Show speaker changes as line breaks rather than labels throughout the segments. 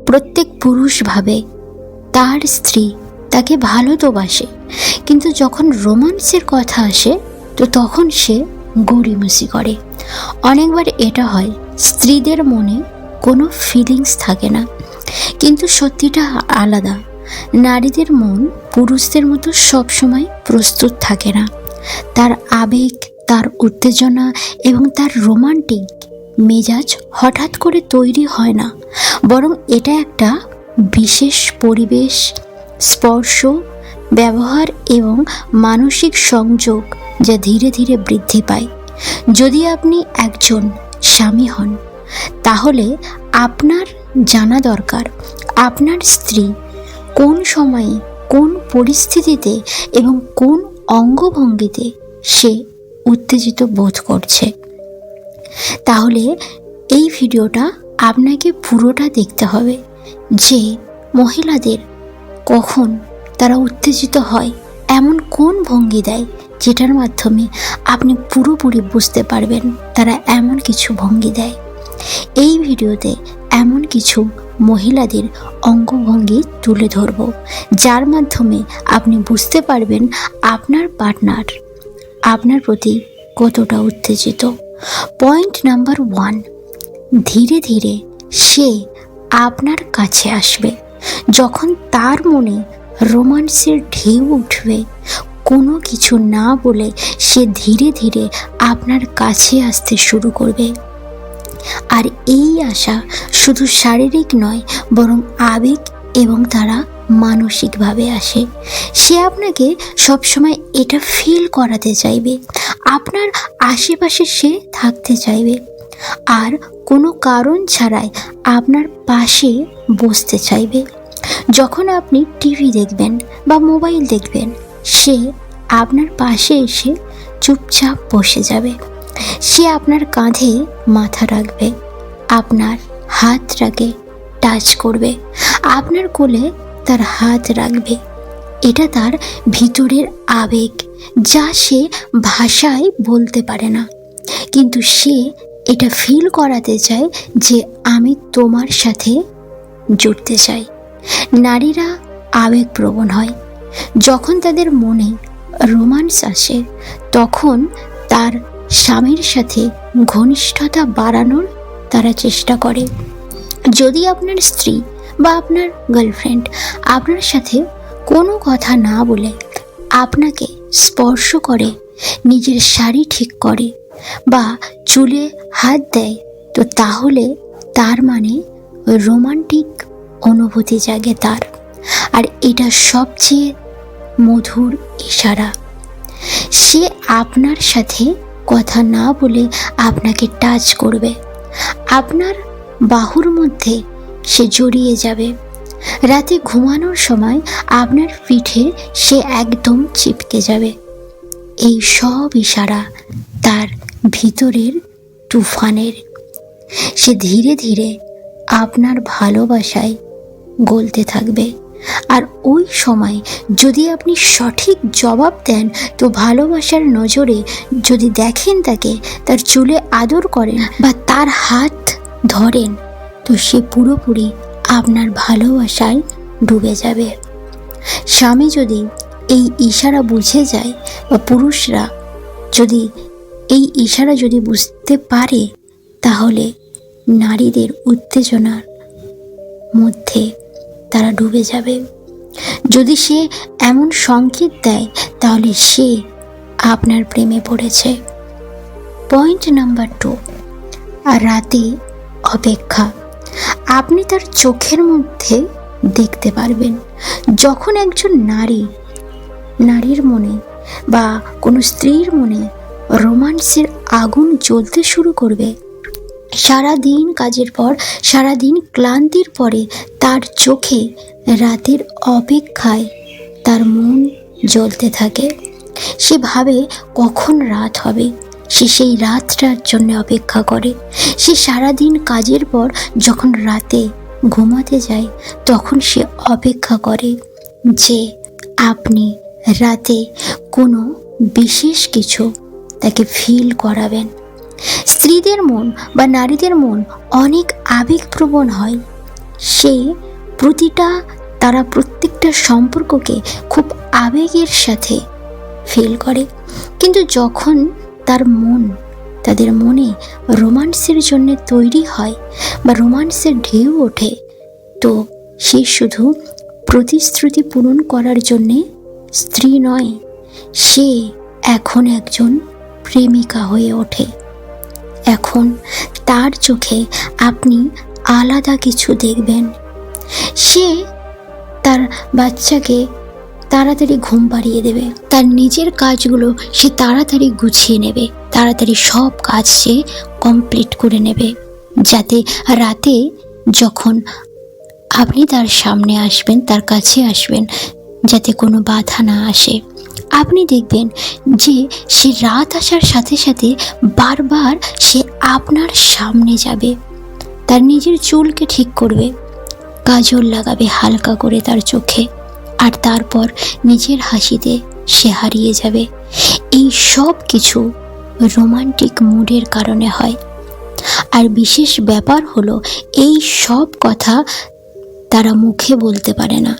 প্রত্যেক পুরুষ ভাবে তার স্ত্রী তাকে ভালো তো বাসে, কিন্তু যখন রোমান্সের কথা আসে তো তখন সে গড়িমসি করে। অনেকবার এটা হয়, স্ত্রীদের মনে কোনো ফিলিংস থাকে না, কিন্তু সত্যিটা আলাদা। নারীদের মন পুরুষদের মতো সবসময় প্রস্তুত থাকে না। তার আবেগ, তার উত্তেজনা এবং তার রোমান্টিক মেজাজ হঠাৎ করে তৈরি হয় না, বরং এটা একটা বিশেষ পরিবেশ, স্পর্শ, ব্যবহার এবং মানসিক সংযোগ যা ধীরে ধীরে বৃদ্ধি পায়। যদি আপনি একজন স্বামী হন, তাহলে আপনার জানা দরকার আপনার স্ত্রী কোন সময়ে, কোন পরিস্থিতিতে এবং কোন অঙ্গভঙ্গিতে সে উত্তেজিত বোধ করছে। তাহলে এই ভিডিওটা আপনাকে পুরোটা দেখতে হবে, যে মহিলাদের কখন তারা উত্তেজিত হয়, এমন কোন ভঙ্গি দেয় যেটার মাধ্যমে আপনি পুরোপুরি বুঝতে পারবেন তারা এমন কিছু ভঙ্গি দেয়। এই ভিডিওতে এমন কিছু মহিলাদের অঙ্গভঙ্গি তুলে ধরব, যার মাধ্যমে আপনি বুঝতে পারবেন আপনার পার্টনার আপনার প্রতি কতটা উত্তেজিত। পয়েন্ট নাম্বার 1, ধীরে ধীরে সে আপনার কাছে আসবে। যখন তার মনে রোমান্সের ঢেউ উঠবে, কোনো কিছু না বলে সে ধীরে ধীরে আপনার কাছে আসতে শুরু করবে। আর এই আশা শুধু শারীরিক নয়, বরং আবেগ এবং তারা মানসিকভাবে আসে। সে আপনাকে সবসময় এটা ফিল করাতে চাইবে, আপনার আশেপাশে সে থাকতে চাইবে, আর কোনো কারণ ছাড়াই আপনার পাশে বসতে চাইবে। যখন আপনি টিভি দেখবেন বা মোবাইল দেখবেন, সে আপনার পাশে এসে চুপচাপ বসে যাবে। সে আপনার কাঁধে মাথা রাখবে, আপনার হাতটাকে টাচ করবে, আপনার কোলে তার হাত রাখবে। এটা তার ভিতরের আবেগ, যা সে ভাষায় বলতে পারে না, কিন্তু সে এটা ফিল করাতে চায় যে আমি তোমার সাথে জুড়তে চাই। নারীরা আবেগপ্রবণ হয়। যখন তাদের মনে রোমান্স আসে, তখন তার স্বামীর সাথে ঘনিষ্ঠতা বাড়ানোর তারা চেষ্টা করে। যদি আপনার স্ত্রী বা আপনার গার্লফ্রেন্ড আপনার সাথে কোনো কথা না বলে আপনাকে স্পর্শ করে, নিজের শাড়ি ঠিক করে বা চুলে হাত দেয়, তো তাহলে তার মানে রোমান্টিক অনুভূতি জাগে তার। আর এটা সবচেয়ে মধুর ইশারা। সে আপনার সাথে কথা না বলে আপনাকে টাচ করবে, আপনার বাহুর মধ্যে সে জড়িয়ে যাবে। রাতে ঘুমানোর সময় আপনার পিঠে সে একদম চিপকে যাবে। এই সব ইশারা তার ভিতরের তুফানের। সে ধীরে ধীরে আপনার ভালোবাসায় গলতে থাকবে। আর ওই সময় যদি আপনি সঠিক জবাব দেন, তো ভালোবাসার নজরে যদি দেখেন তাকে, তার চুলে আদর করেন বা তার হাত ধরেন, তো সে পুরোপুরি আপনার ভালোবাসায় ডুবে যাবে। স্বামী যদি এই ইশারা বুঝে যায়, বা পুরুষরা যদি এই ইশারা যদি বুঝতে পারে, তাহলে নারীদের উত্তেজনার মধ্যে তারা ডুবে যাবে। যদি সে এমন সংকেত দেয়, তাহলে সে আপনার প্রেমে পড়েছে। পয়েন্ট নাম্বার 2, রাতে অপেক্ষা। আপনি তার চোখের মধ্যে দেখতে পারবেন যখন একজন নারীর মনে বা কোনো স্ত্রীর মনে রোমান্সের আগুন জ্বলতে শুরু করবে। সারাদিন কাজের পর, সারাদিন ক্লান্তির পরে তার চোখে রাতের অপেক্ষায় তার মন জ্বলতে থাকে। সে ভাবে কখন রাত হবে, সে সেই রাতটার জন্য অপেক্ষা করে। সে সারাদিন কাজের পর যখন রাতে ঘুমাতে যায়, তখন সে অপেক্ষা করে যে আপনি রাতে কোনো বিশেষ কিছু তাকে ফিল করাবেন। স্ত্রীদের মন বা নারীদের মন অনেক আবেগপ্রবণ হয়। সে তারা প্রত্যেকটা সম্পর্ককে খুব আবেগের সাথে ফিল করে। কিন্তু যখন তাদের মনে রোমান্সের জন্য তৈরি হয় বা রোমান্সের ঢেউ ওঠে, তো সে শুধু প্রতিশ্রুতি পূরণ করার জন্যে স্ত্রী নয়, সে এখন একজন প্রেমিকা হয়ে ওঠে। এখন তার চোখে আপনি আলাদা কিছু দেখবেন। সে তার বাচ্চাকে তাড়াতাড়ি ঘুম পাড়িয়ে দেবে, তার নিজের কাজগুলো সে তাড়াতাড়ি গুছিয়ে নেবে, তাড়াতাড়ি সব কাজ সে কমপ্লিট করে নেবে, যাতে রাতে যখন আপনি তার সামনে আসবেন, তার কাছে আসবেন, যাতে কোনো বাধা না আসে। আপনি দেখবেন যে সে রাত আসার সাথে সাথে বারবার সে আপনার সামনে যাবে, তার নিজের চুলকে ঠিক করবে, কাজল লাগাবে হালকা করে তার চোখে, আর তারপর নিজের হাসিতে সে হারিয়ে যাবে। এই সব কিছু রোমান্টিক মুডের কারণে হয়। আর বিশেষ ব্যাপার হলো, এই সব কথা তারা মুখে বলতে পারে না,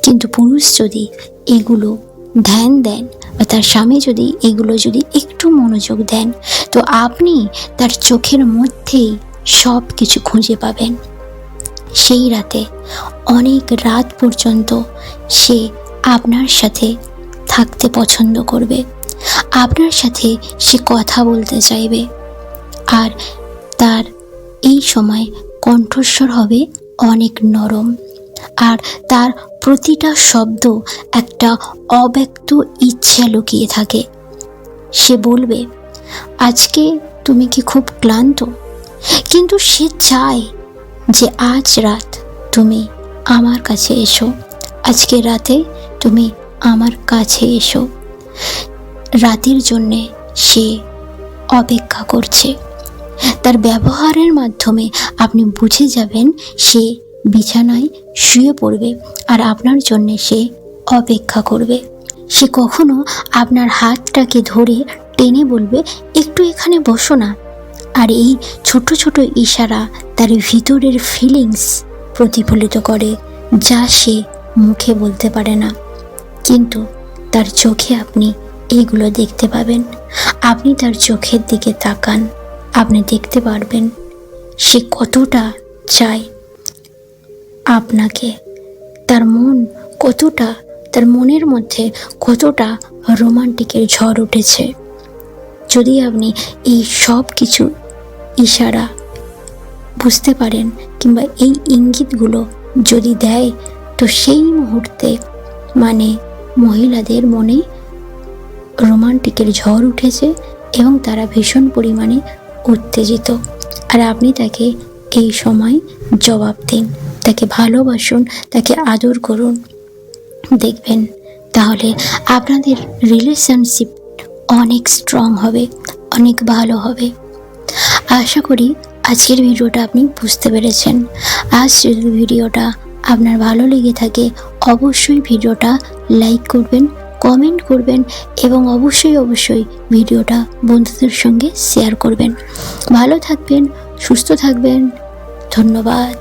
কিন্তু পুরুষ যদি এগুলো ধ্যান দেন বা তার স্বামী যদি এগুলো একটু মনোযোগ দেন, তো আপনি তার চোখের মধ্যেই সব কিছু খুঁজে পাবেন। সেই রাতে অনেক রাত পর্যন্ত সে আপনার সাথে থাকতে পছন্দ করবে, আপনার সাথে সে কথা বলতে চাইবে, আর তার এই সময় কণ্ঠস্বর হবে অনেক নরম, আর তার প্রতিটা শব্দ একটা অব্যক্ত ইচ্ছে লুকিয়ে থাকে। সে বলবে, আজকে তুমি কি খুব ক্লান্ত? কিন্তু সে চায় যে আজ রাত তুমি আমার কাছে এসো, আজকে রাতে তুমি আমার কাছে এসো। রাতের জন্যে সে অপেক্ষা করছে। তার ব্যবহারের মাধ্যমে আপনি বুঝে যাবেন সে বিছানায় শুয়ে পড়বে আর আপনার জন্যে সে অপেক্ষা করবে। সে কখনো আপনার হাতটাকে ধরে টেনে বলবে, একটু এখানে বসো না। আর এই ছোট ছোট ইশারা তার ভিতরের ফিলিংস প্রতিফলিত করে, যা সে মুখে বলতে পারে না, কিন্তু তার চোখে আপনি এইগুলো দেখতে পাবেন। আপনি তার চোখের দিকে তাকান, আপনি দেখতে পারবেন সে কতটা চায় আপনাকে, তার মনের মধ্যে কতটা রোমান্টিকের ঝড় উঠেছে। যদি আপনি এই সব কিছু ইশারা বুঝতে পারেন কিংবা এই ইঙ্গিতগুলো যদি দেয়, তো সেই মুহূর্তে মহিলাদের মনে রোমান্টিকের ঝড় উঠেছে এবং তারা ভীষণ পরিমাণে উত্তেজিত। আর আপনি তাকে এই সময় জবাব দিন, তাকে ভালোবাসুন, তাকে আদর করুন, দেখবেন তাহলে আপনাদের রিলেশনশিপ অনেক স্ট্রং হবে, অনেক ভালো হবে। আশা করি আজকের ভিডিওটা আপনি বুঝতে পেরেছেন। আজ যদি ভিডিওটা আপনার ভালো লেগে থাকে, অবশ্যই ভিডিওটা লাইক করবেন, কমেন্ট করবেন এবং অবশ্যই ভিডিওটা বন্ধুদের সঙ্গে শেয়ার করবেন। ভালো থাকবেন, সুস্থ থাকবেন। ধন্যবাদ।